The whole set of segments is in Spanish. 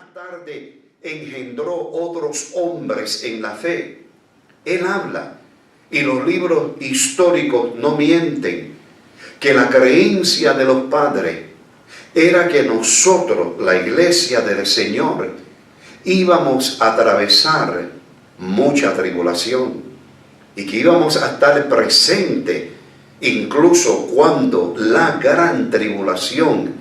más tarde engendró otros hombres en la fe. Él habla, y los libros históricos no mienten, que la creencia de los padres era que nosotros, la iglesia del Señor, íbamos a atravesar mucha tribulación y que íbamos a estar presentes incluso cuando la gran tribulación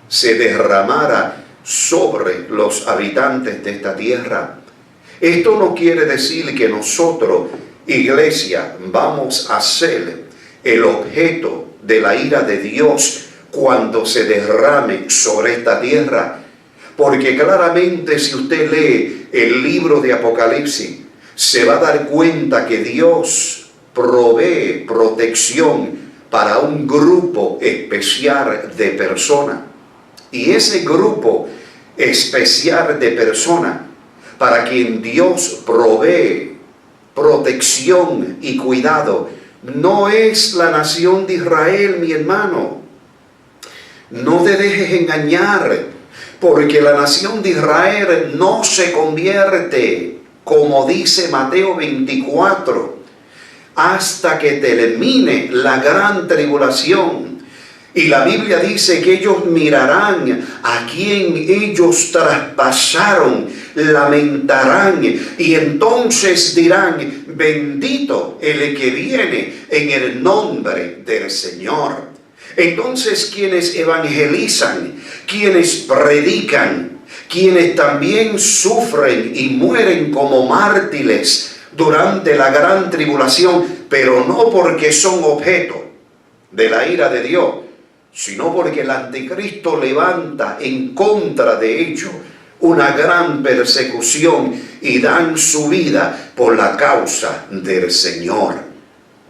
se derramara sobre los habitantes de esta tierra. Esto no quiere decir que nosotros, iglesia, vamos a ser el objeto de la ira de Dios cuando se derrame sobre esta tierra. Porque claramente si usted lee el libro de Apocalipsis, se va a dar cuenta que Dios provee protección para un grupo especial de personas. Y ese grupo especial de personas para quien Dios provee protección y cuidado no es la nación de Israel, mi hermano. No te dejes engañar, porque la nación de Israel no se convierte, como dice Mateo 24, hasta que termine la gran tribulación. Y la Biblia dice que ellos mirarán a quien ellos traspasaron, lamentarán y entonces dirán: bendito el que viene en el nombre del Señor. Entonces quienes evangelizan, quienes predican, quienes también sufren y mueren como mártires durante la gran tribulación, pero no porque son objeto de la ira de Dios, sino porque el anticristo levanta en contra de ellos una gran persecución y dan su vida por la causa del Señor.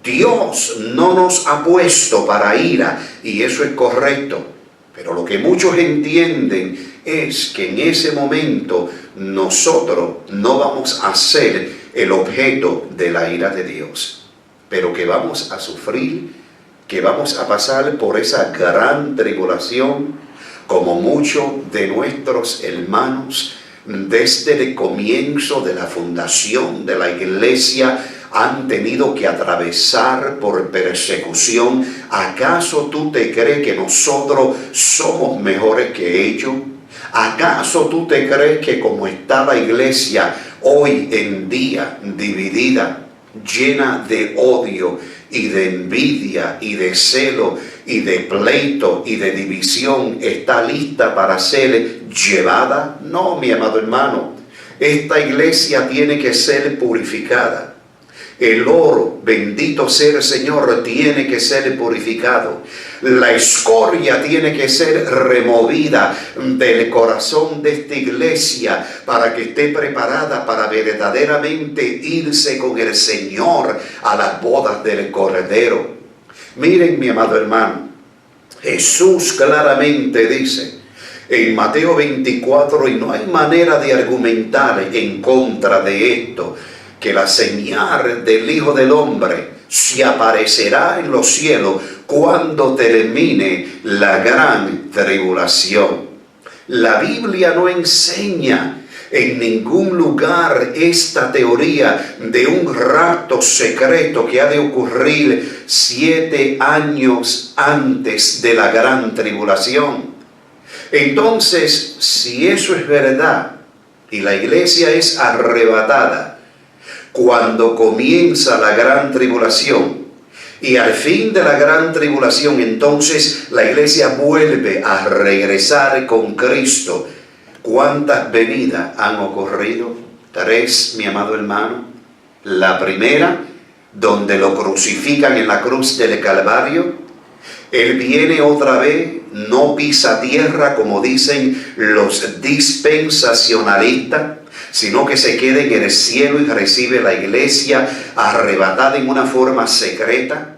Dios no nos ha puesto para ira, y eso es correcto, pero lo que muchos entienden es que en ese momento nosotros no vamos a ser el objeto de la ira de Dios, pero que vamos a sufrir, que vamos a pasar por esa gran tribulación, como muchos de nuestros hermanos desde el comienzo de la fundación de la iglesia han tenido que atravesar por persecución. ¿Acaso tú te crees que nosotros somos mejores que ellos? ¿Acaso tú te crees que como está la iglesia hoy en día dividida, llena de odio y de envidia y de celo y de pleito y de división, está lista para ser llevada? No, mi amado hermano, esta iglesia tiene que ser purificada. El oro, bendito sea el Señor, tiene que ser purificado. La escoria tiene que ser removida del corazón de esta iglesia para que esté preparada para verdaderamente irse con el Señor a las bodas del Cordero. Miren, mi amado hermano, Jesús claramente dice en Mateo 24, y no hay manera de argumentar en contra de esto, que la señal del Hijo del Hombre se aparecerá en los cielos cuando termine la gran tribulación. La Biblia no enseña en ningún lugar esta teoría de un rapto secreto que ha de ocurrir 7 años antes de la gran tribulación. Entonces, si eso es verdad y la iglesia es arrebatada cuando comienza la gran tribulación, y al fin de la gran tribulación, entonces la iglesia vuelve a regresar con Cristo. ¿Cuántas venidas han ocurrido? 3, mi amado hermano. La primera, donde lo crucifican en la cruz del Calvario. Él viene otra vez, no pisa tierra como dicen los dispensacionalistas, sino que se quede en el cielo y recibe la iglesia arrebatada en una forma secreta.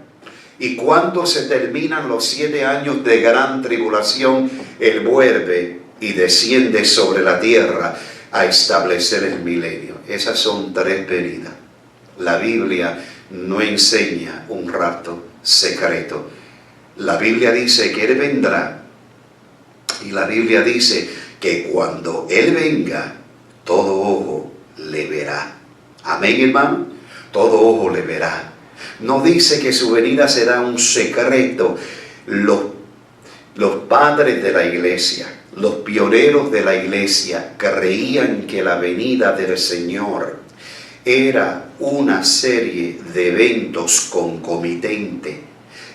Y cuando se terminan los 7 años de gran tribulación, Él vuelve y desciende sobre la tierra a establecer el milenio. Esas son 3 venidas. La Biblia no enseña un rapto secreto. La Biblia dice que Él vendrá, y la Biblia dice que cuando Él venga, todo ojo le verá. Amén, hermano. Todo ojo le verá. No dice que su venida será un secreto. Los padres de la iglesia, los pioneros de la iglesia, creían que la venida del Señor era una serie de eventos concomitentes.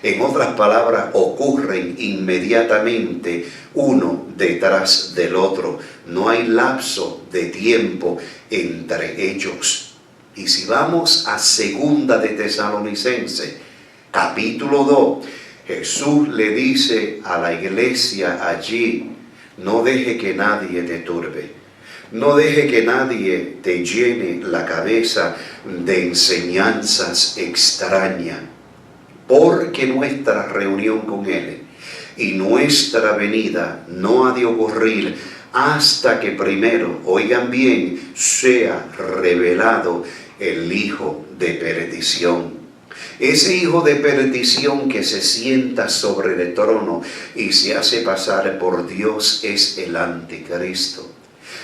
En otras palabras, ocurren inmediatamente uno detrás del otro. No hay lapso de tiempo entre ellos. Y si vamos a Segunda de Tesalonicenses, capítulo 2, Jesús le dice a la iglesia allí: no deje que nadie te turbe. No deje que nadie te llene la cabeza de enseñanzas extrañas, porque nuestra reunión con Él y nuestra venida no ha de ocurrir hasta que primero, oigan bien, sea revelado el hijo de perdición. Ese hijo de perdición que se sienta sobre el trono y se hace pasar por Dios es el anticristo.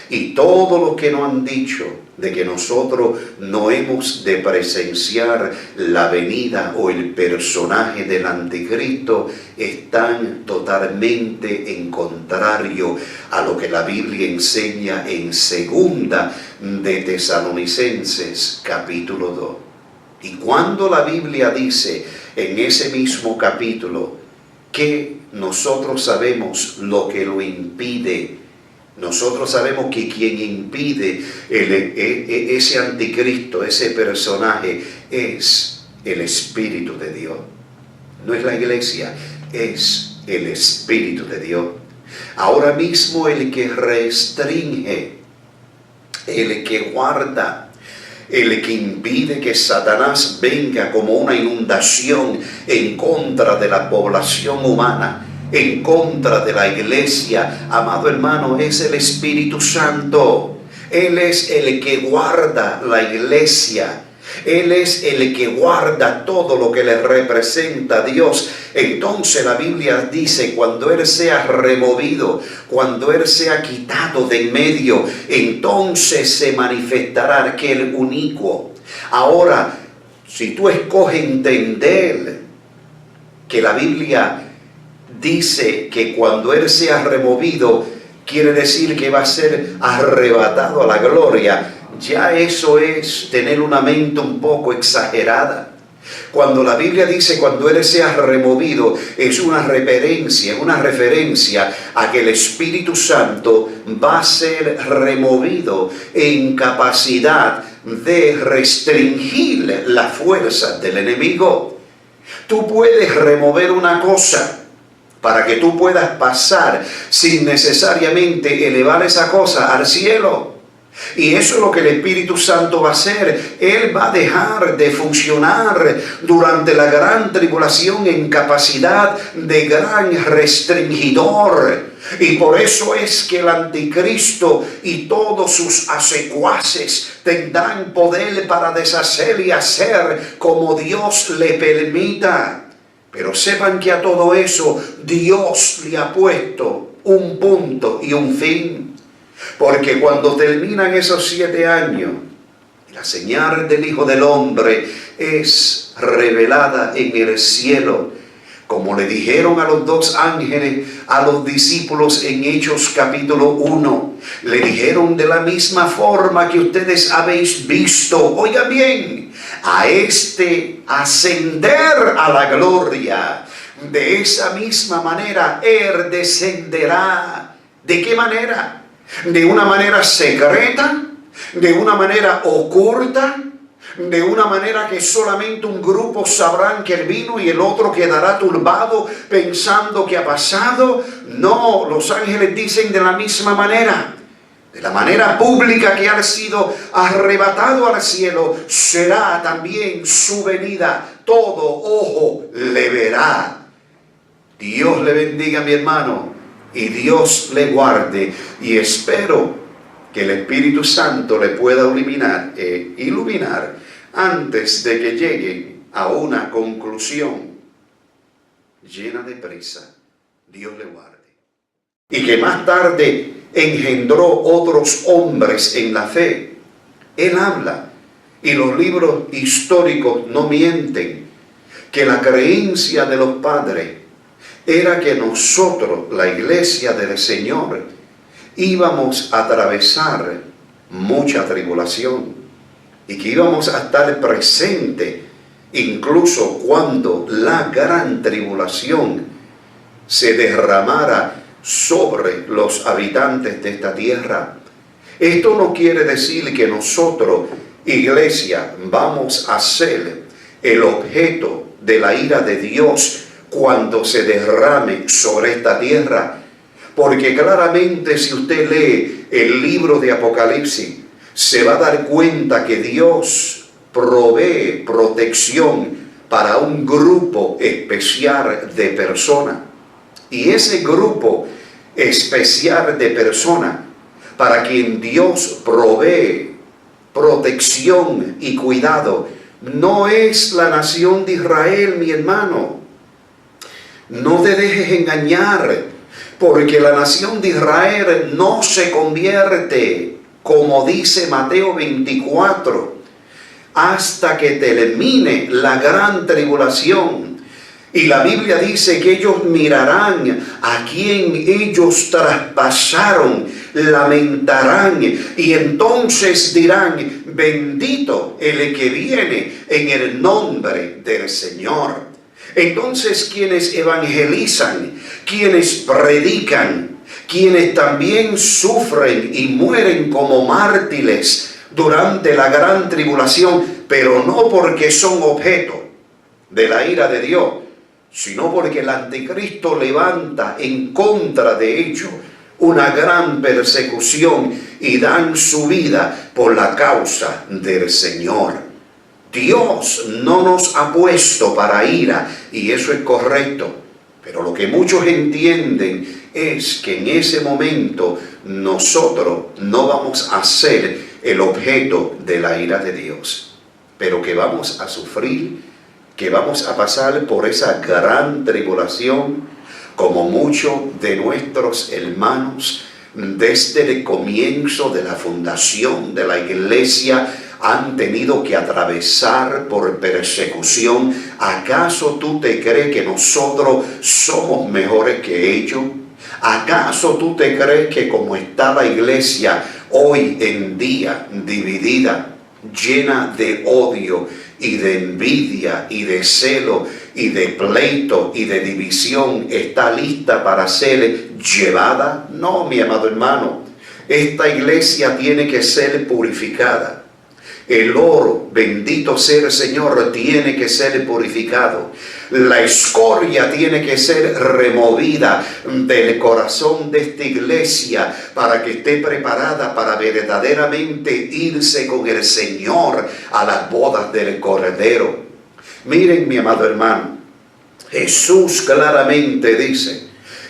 Y todo lo que nos han dicho de que nosotros no hemos de presenciar la venida o el personaje del anticristo están totalmente en contrario a lo que la Biblia enseña en Segunda de Tesalonicenses capítulo 2. Y cuando la Biblia dice en ese mismo capítulo que nosotros sabemos lo que lo impide, nosotros sabemos que quien impide ese anticristo, ese personaje, es el Espíritu de Dios. No es la iglesia, es el Espíritu de Dios. Ahora mismo el que restringe, el que guarda, el que impide que Satanás venga como una inundación en contra de la población humana, en contra de la iglesia, amado hermano, es el Espíritu Santo. Él es el que guarda la iglesia. Él es el que guarda todo lo que le representa a Dios. Entonces la Biblia dice, cuando Él sea removido, cuando Él sea quitado de en medio, entonces se manifestará aquel único. Ahora, si tú escoges entender que la Biblia dice que cuando Él sea removido, quiere decir que va a ser arrebatado a la gloria, ya eso es tener una mente un poco exagerada. Cuando la Biblia dice cuando Él sea removido, es una referencia a que el Espíritu Santo va a ser removido en capacidad de restringir las fuerzas del enemigo. Tú puedes remover una cosa para que tú puedas pasar sin necesariamente elevar esa cosa al cielo. Y eso es lo que el Espíritu Santo va a hacer. Él va a dejar de funcionar durante la gran tribulación en capacidad de gran restringidor. Y por eso es que el anticristo y todos sus secuaces tendrán poder para deshacer y hacer como Dios le permita. Pero sepan que a todo eso Dios le ha puesto un punto y un fin. Porque cuando terminan esos 7 años, la señal del Hijo del Hombre es revelada en el cielo. Como le dijeron a los 2 ángeles, a los discípulos en Hechos capítulo 1, le dijeron de la misma forma que ustedes habéis visto, oigan bien, a este ascender a la gloria. De esa misma manera Él descenderá. ¿De qué manera? De una manera secreta, de una manera oculta, de una manera que solamente un grupo sabrán que Él vino y el otro quedará turbado pensando que ha pasado. No, los ángeles dicen de la misma manera. De la manera pública que ha sido arrebatado al cielo, será también su venida. Todo ojo le verá. Dios le bendiga, mi hermano, y Dios le guarde. Y espero que el Espíritu Santo le pueda iluminar antes de que llegue a una conclusión llena de prisa. Dios le guarde. Y que más tarde engendró otros hombres en la fe. Él habla, y los libros históricos no mienten, que la creencia de los padres era que nosotros, la iglesia del Señor, íbamos a atravesar mucha tribulación y que íbamos a estar presentes incluso cuando la gran tribulación se derramara sobre los habitantes de esta tierra. Esto no quiere decir que nosotros, iglesia, vamos a ser el objeto de la ira de Dios cuando se derrame sobre esta tierra, porque claramente si usted lee el libro de Apocalipsis, se va a dar cuenta que Dios provee protección para un grupo especial de personas. Y ese grupo especial de personas para quien Dios provee protección y cuidado no es la nación de Israel, mi hermano. No te dejes engañar, porque la nación de Israel no se convierte, como dice Mateo 24, hasta que termine la gran tribulación. Y la Biblia dice que ellos mirarán a quien ellos traspasaron, lamentarán y entonces dirán: bendito el que viene en el nombre del Señor. Entonces quienes evangelizan, quienes predican, quienes también sufren y mueren como mártires durante la gran tribulación, pero no porque son objeto de la ira de Dios, sino porque el anticristo levanta en contra de ellos una gran persecución y dan su vida por la causa del Señor. Dios no nos ha puesto para ira, y eso es correcto, pero lo que muchos entienden es que en ese momento nosotros no vamos a ser el objeto de la ira de Dios, pero que vamos a sufrir, que vamos a pasar por esa gran tribulación, como muchos de nuestros hermanos desde el comienzo de la fundación de la iglesia han tenido que atravesar por persecución. ¿Acaso tú te crees que nosotros somos mejores que ellos? ¿Acaso tú te crees que como está la iglesia hoy en día dividida, llena de odio y de envidia y de celo y de pleito y de división, está lista para ser llevada? No, mi amado hermano, esta iglesia tiene que ser purificada. El oro, bendito sea el Señor, tiene que ser purificado. La escoria tiene que ser removida del corazón de esta iglesia para que esté preparada para verdaderamente irse con el Señor a las bodas del Cordero. Miren, mi amado hermano, Jesús claramente dice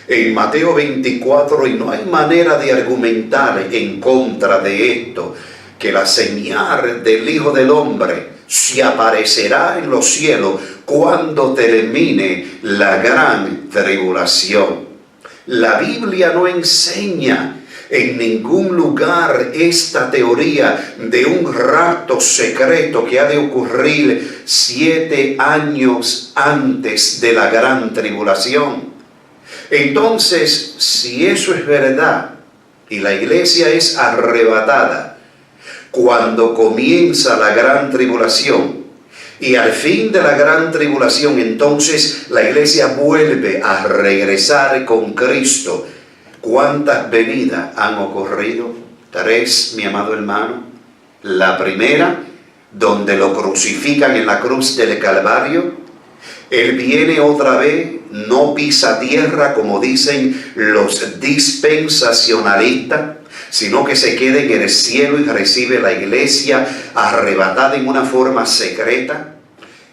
en Mateo 24, y no hay manera de argumentar en contra de esto, que la señal del Hijo del Hombre se aparecerá en los cielos cuando termine la gran tribulación. La Biblia no enseña en ningún lugar esta teoría de un rapto secreto que ha de ocurrir 7 años antes de la gran tribulación. Entonces, si eso es verdad y la iglesia es arrebatada cuando comienza la gran tribulación, y al fin de la gran tribulación, entonces la iglesia vuelve a regresar con Cristo. ¿Cuántas venidas han ocurrido? 3, mi amado hermano. La primera, donde lo crucifican en la cruz del Calvario. Él viene otra vez, no pisa tierra como dicen los dispensacionalistas, sino que se queda en el cielo y recibe la iglesia arrebatada en una forma secreta.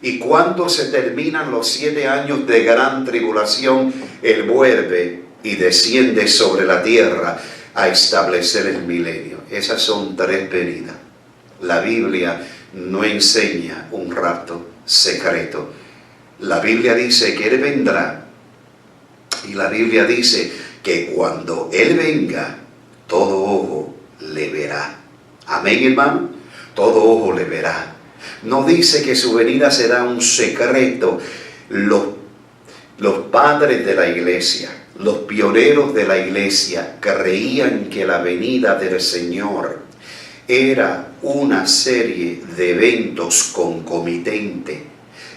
Y cuando se terminan los 7 años de gran tribulación, Él vuelve y desciende sobre la tierra a establecer el milenio. Esas son 3 venidas. La Biblia no enseña un rapto secreto. La Biblia dice que Él vendrá, y la Biblia dice que cuando Él venga, todo ojo le verá. Amén, hermano. Todo ojo le verá. No dice que su venida será un secreto. Los padres de la iglesia, los pioneros de la iglesia, creían que la venida del Señor era una serie de eventos concomitentes.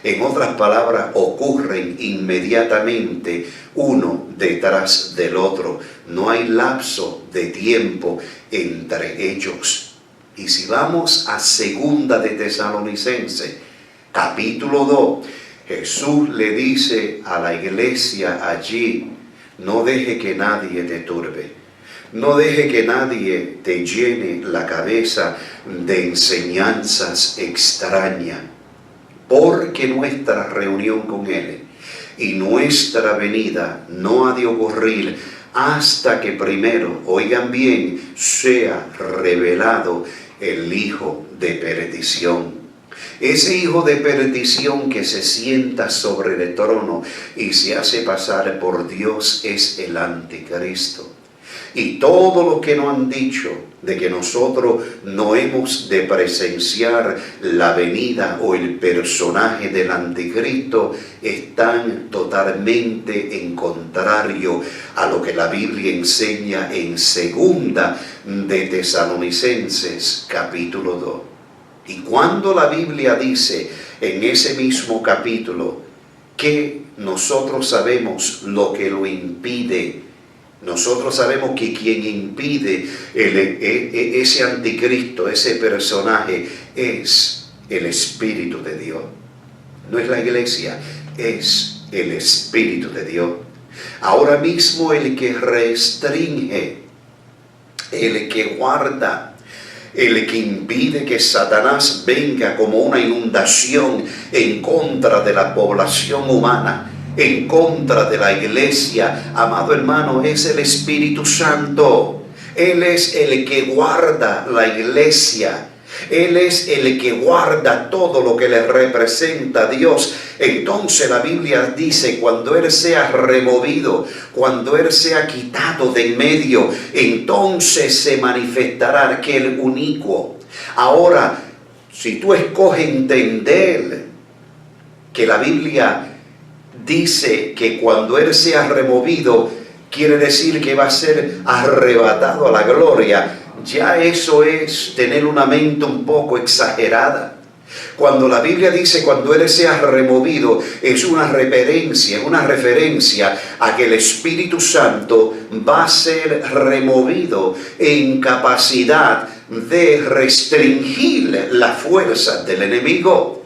En otras palabras, ocurren inmediatamente uno detrás del otro. No hay lapso de tiempo entre ellos. Y si vamos a Segunda de Tesalonicenses, capítulo 2, Jesús le dice a la iglesia allí: no deje que nadie te turbe, no deje que nadie te llene la cabeza de enseñanzas extrañas, porque nuestra reunión con Él y nuestra venida no ha de ocurrir hasta que primero, oigan bien, sea revelado el hijo de perdición. Ese hijo de perdición que se sienta sobre el trono y se hace pasar por Dios es el anticristo. Y todo lo que nos han dicho de que nosotros no hemos de presenciar la venida o el personaje del anticristo están totalmente en contrario a lo que la Biblia enseña en Segunda de Tesalonicenses capítulo 2. Y cuando la Biblia dice en ese mismo capítulo que nosotros sabemos lo que lo impide, nosotros sabemos que quien impide ese anticristo, ese personaje, es el Espíritu de Dios. No es la iglesia, es el Espíritu de Dios. Ahora mismo el que restringe, el que guarda, el que impide que Satanás venga como una inundación en contra de la población humana, en contra de la iglesia, amado hermano, es el Espíritu Santo. Él es el que guarda la iglesia. Él es el que guarda todo lo que le representa a Dios. Entonces la Biblia dice: cuando Él sea removido, cuando Él sea quitado de en medio, entonces se manifestará aquel inicuo. Ahora, si tú escoges entender que la Biblia dice que cuando Él sea removido, quiere decir que va a ser arrebatado a la gloria, ya eso es tener una mente un poco exagerada. Cuando la Biblia dice cuando Él sea removido, es una referencia a que el Espíritu Santo va a ser removido en capacidad de restringir la fuerza del enemigo.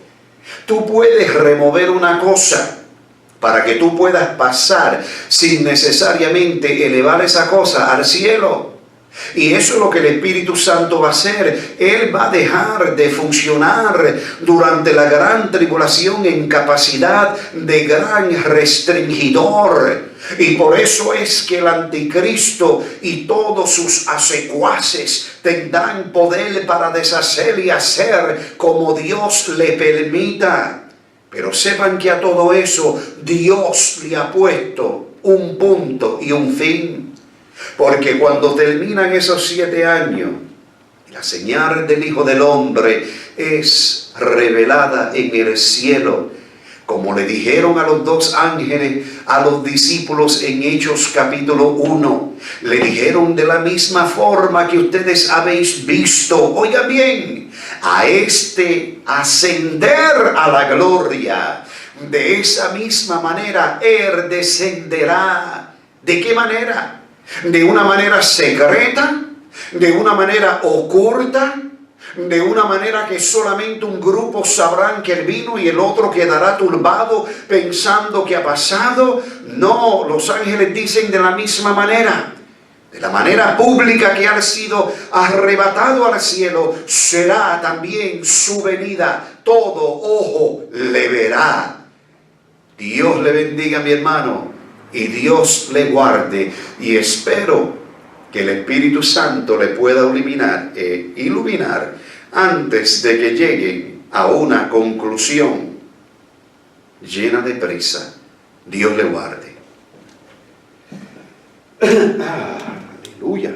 Tú puedes remover una cosa para que tú puedas pasar sin necesariamente elevar esa cosa al cielo. Y eso es lo que el Espíritu Santo va a hacer. Él va a dejar de funcionar durante la gran tribulación en capacidad de gran restringidor. Y por eso es que el anticristo y todos sus secuaces tendrán poder para deshacer y hacer como Dios le permita. Pero sepan que a todo eso Dios le ha puesto un punto y un fin. Porque cuando terminan esos 7 años, la señal del Hijo del Hombre es revelada en el cielo. Como le dijeron a los 2 ángeles, a los discípulos en Hechos capítulo 1, le dijeron: de la misma forma que ustedes habéis visto, oigan bien, a este ascender a la gloria, de esa misma manera Él descenderá. ¿De qué manera? ¿De una manera secreta? ¿De una manera oculta? ¿De una manera que solamente un grupo sabrán que Él vino y el otro quedará turbado pensando que ha pasado? No, los ángeles dicen de la misma manera. De la manera pública que ha sido arrebatado al cielo, será también su venida. Todo ojo le verá. Dios le bendiga, mi hermano, y Dios le guarde. Y espero que el Espíritu Santo le pueda iluminar antes de que lleguen a una conclusión llena de prisa. Dios le guarde. Aleluya.